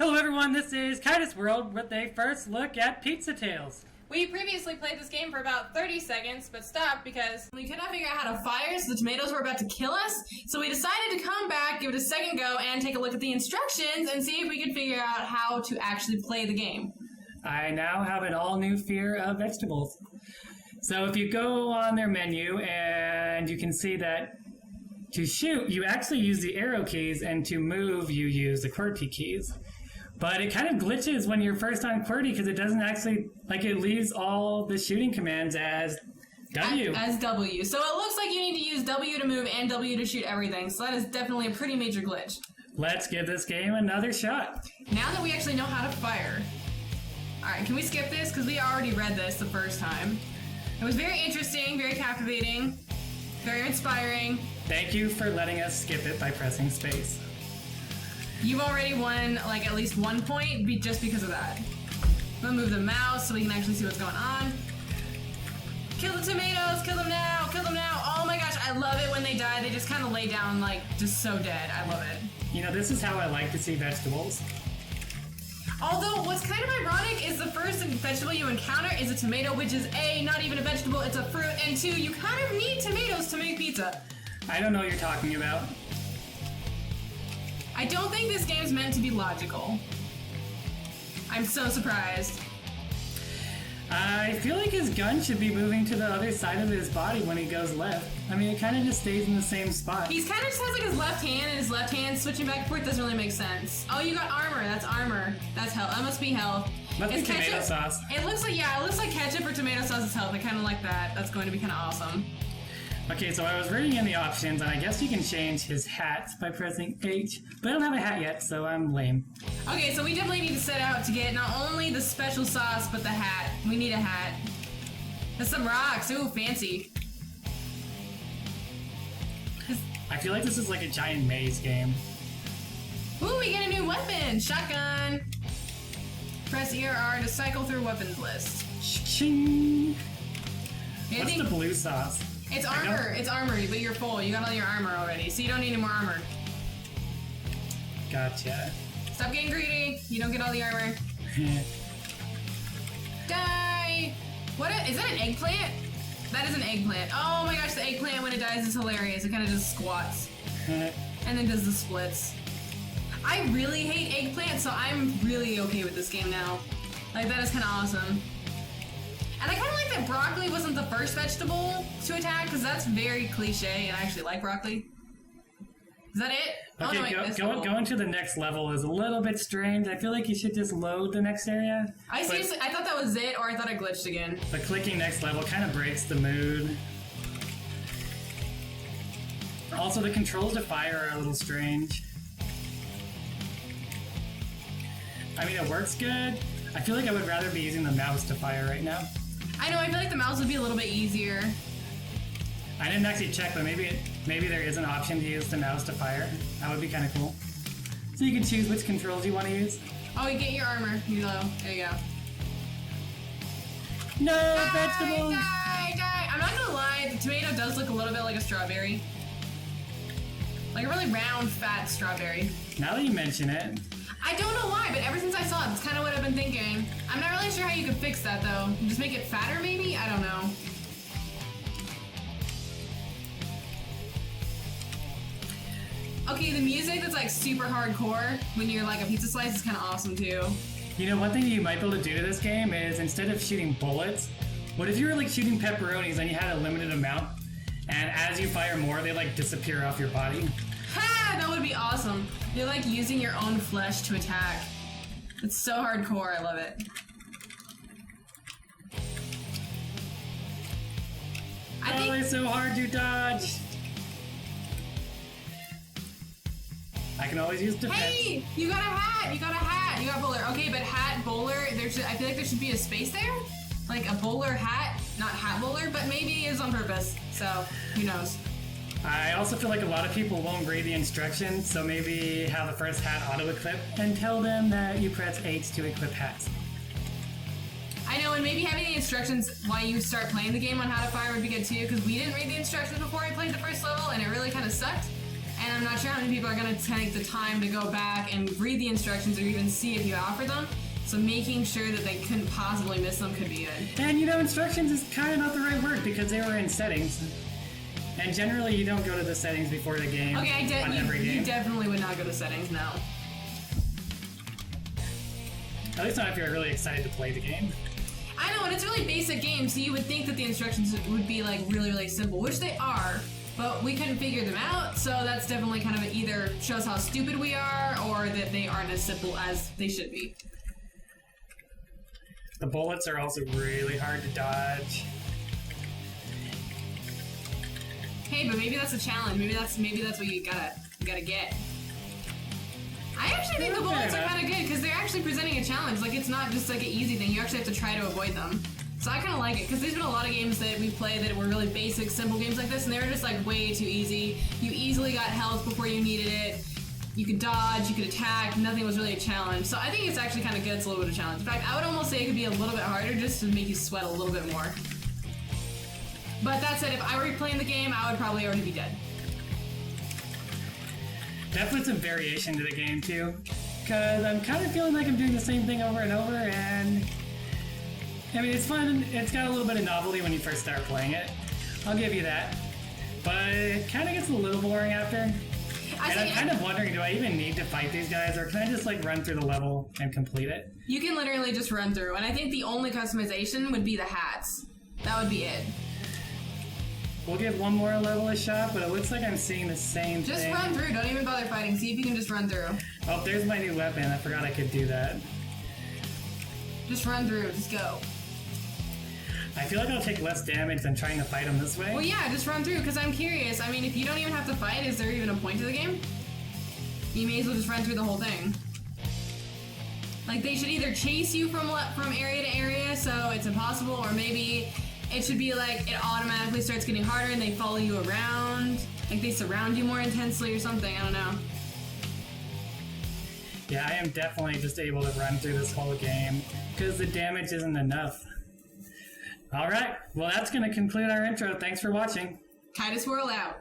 Hello everyone, this is Kitus World with a first look at Pizza Tales. We previously played this game for about 30 seconds, but stopped because we could not figure out how to fire, so the tomatoes were about to kill us. So we decided to come back, give it a second go, and take a look at the instructions and see if we could figure out how to actually play the game. I now have an all-new fear of vegetables. So if you go on their menu and you can see that to shoot, you actually use the arrow keys, and to move, you use the QWERTY keys. But it kind of glitches when you're first on QWERTY because it doesn't actually, it leaves all the shooting commands as W. As W. So it looks like you need to use W to move and W to shoot everything. So that is definitely a pretty major glitch. Let's give this game another shot. Now that we actually know how to fire. Alright, can we skip this? Because we already read this the first time. It was very interesting, very captivating, very inspiring. Thank you for letting us skip it by pressing space. You've already won, at least 1 point just because of that. I'm gonna move the mouse so we can actually see what's going on. Kill the tomatoes! Kill them now! Kill them now! Oh my gosh, I love it when they die. They just kind of lay down, just so dead. I love it. You know, this is how I like to see vegetables. Although, what's kind of ironic is the first vegetable you encounter is a tomato, which is A, not even a vegetable, it's a fruit, and 2, you kind of need tomatoes to make pizza. I don't know what you're talking about. I don't think this game's meant to be logical. I'm so surprised. I feel like his gun should be moving to the other side of his body when he goes left. I mean, it kind of just stays in the same spot. He's kind of just has his left hand, and his left hand switching back and forth doesn't really make sense. Oh, you got armor. That's armor. That's health. That must be health. Must be tomato sauce. It looks like ketchup or tomato sauce is health. I kind of like that. That's going to be kind of awesome. Okay, so I was reading in the options, and I guess you can change his hat by pressing H, but I don't have a hat yet, so I'm lame. Okay, so we definitely need to set out to get not only the special sauce, but the hat. We need a hat. There's some rocks. Ooh, fancy. I feel like this is like a giant maze game. Ooh, we get a new weapon! Shotgun! Press E or R to cycle through weapons list. Ching! What's the blue sauce? It's armor. It's armor, but you're full. You got all your armor already, so you don't need any more armor. Gotcha. Stop getting greedy. You don't get all the armor. Die! Is that an eggplant? That is an eggplant. Oh my gosh, the eggplant when it dies is hilarious. It kind of just squats. And then does the splits. I really hate eggplant, so I'm really okay with this game now. That is kind of awesome. And I kind of like that broccoli wasn't the first vegetable to attack, because that's very cliche, and I actually like broccoli. Is that it? Okay, going to the next level is a little bit strange. I feel like you should just load the next area. I thought that was it, or I thought I glitched again. But clicking next level kind of breaks the mood. Also, the controls to fire are a little strange. I mean, it works good. I feel like I would rather be using the mouse to fire right now. I know, I feel like the mouse would be a little bit easier. I didn't actually check, but maybe there is an option to use the mouse to fire. That would be kind of cool. So you can choose which controls you want to use. Oh, you get your armor. There you go. No, vegetables! Die! I'm not gonna lie, the tomato does look a little bit like a strawberry. Like a really round, fat strawberry. Now that you mention it. I don't know why, but ever since I saw it, that's kind of what I've been thinking. I'm not really sure how you could fix that, though. Just make it fatter, maybe? I don't know. Okay, the music that's super hardcore when you're a pizza slice is kind of awesome, too. You know, one thing you might be able to do to this game is instead of shooting bullets, what if you were shooting pepperonis and you had a limited amount, and as you fire more, they disappear off your body? Ha! That would be awesome. You're using your own flesh to attack. It's so hardcore, I love it. It's so hard to dodge! I can always use defense. Hey! You got a hat! You got a hat! You got bowler. Okay, but hat, bowler, I feel like there should be a space there? A bowler hat, not hat bowler, but maybe it's on purpose. So, who knows? I also feel like a lot of people won't read the instructions, so maybe have the first hat auto-equip and tell them that you press H to equip hats. I know, and maybe having the instructions while you start playing the game on how to fire would be good too, because we didn't read the instructions before I played the first level, and it really kind of sucked. And I'm not sure how many people are going to take the time to go back and read the instructions or even see if you offer them. So making sure that they couldn't possibly miss them could be good. And you know, instructions is kind of not the right word because they were in settings. And generally, you don't go to the settings before the game. Okay, on every game. you definitely would not go to settings, no. At least not if you're really excited to play the game. I know, and it's a really basic game, so you would think that the instructions would be like really, really simple, which they are, but we couldn't figure them out, so that's definitely kind of either shows how stupid we are or that they aren't as simple as they should be. The bullets are also really hard to dodge. Hey, but maybe that's a challenge. Maybe that's what you gotta get. I actually think the bullets are kind of good because they're actually presenting a challenge. Like, it's not just like an easy thing. You actually have to try to avoid them. So I kind of like it because there's been a lot of games that we play that were really basic, simple games like this, and they were just like way too easy. You easily got health before you needed it. You could dodge, you could attack. Nothing was really a challenge. So I think it's actually kind of good. It's a little bit of a challenge. In fact, I would almost say it could be a little bit harder just to make you sweat a little bit more. But that said, if I were playing the game, I would probably already be dead. That puts some variation to the game too, because I'm kind of feeling like I'm doing the same thing over and over, and I mean, it's fun. It's got a little bit of novelty when you first start playing it. I'll give you that, but it kind of gets a little boring after. And I'm kind of wondering, do I even need to fight these guys, or can I just like run through the level and complete it? You can literally just run through, and I think the only customization would be the hats. That would be it. We'll give one more level a shot, but it looks like I'm seeing the same thing. Just run through. Don't even bother fighting. See if you can just run through. Oh, there's my new weapon. I forgot I could do that. Just run through. Just go. I feel like I'll take less damage than trying to fight them this way. Well, yeah, just run through, because I'm curious. I mean, if you don't even have to fight, is there even a point to the game? You may as well just run through the whole thing. Like, they should either chase you from area to area, so it's impossible, or maybe it should be like it automatically starts getting harder and they follow you around. Like, they surround you more intensely or something. I don't know. Yeah, I am definitely just able to run through this whole game because the damage isn't enough. Alright, well that's going to conclude our intro. Thanks for watching. Titus Whirl out.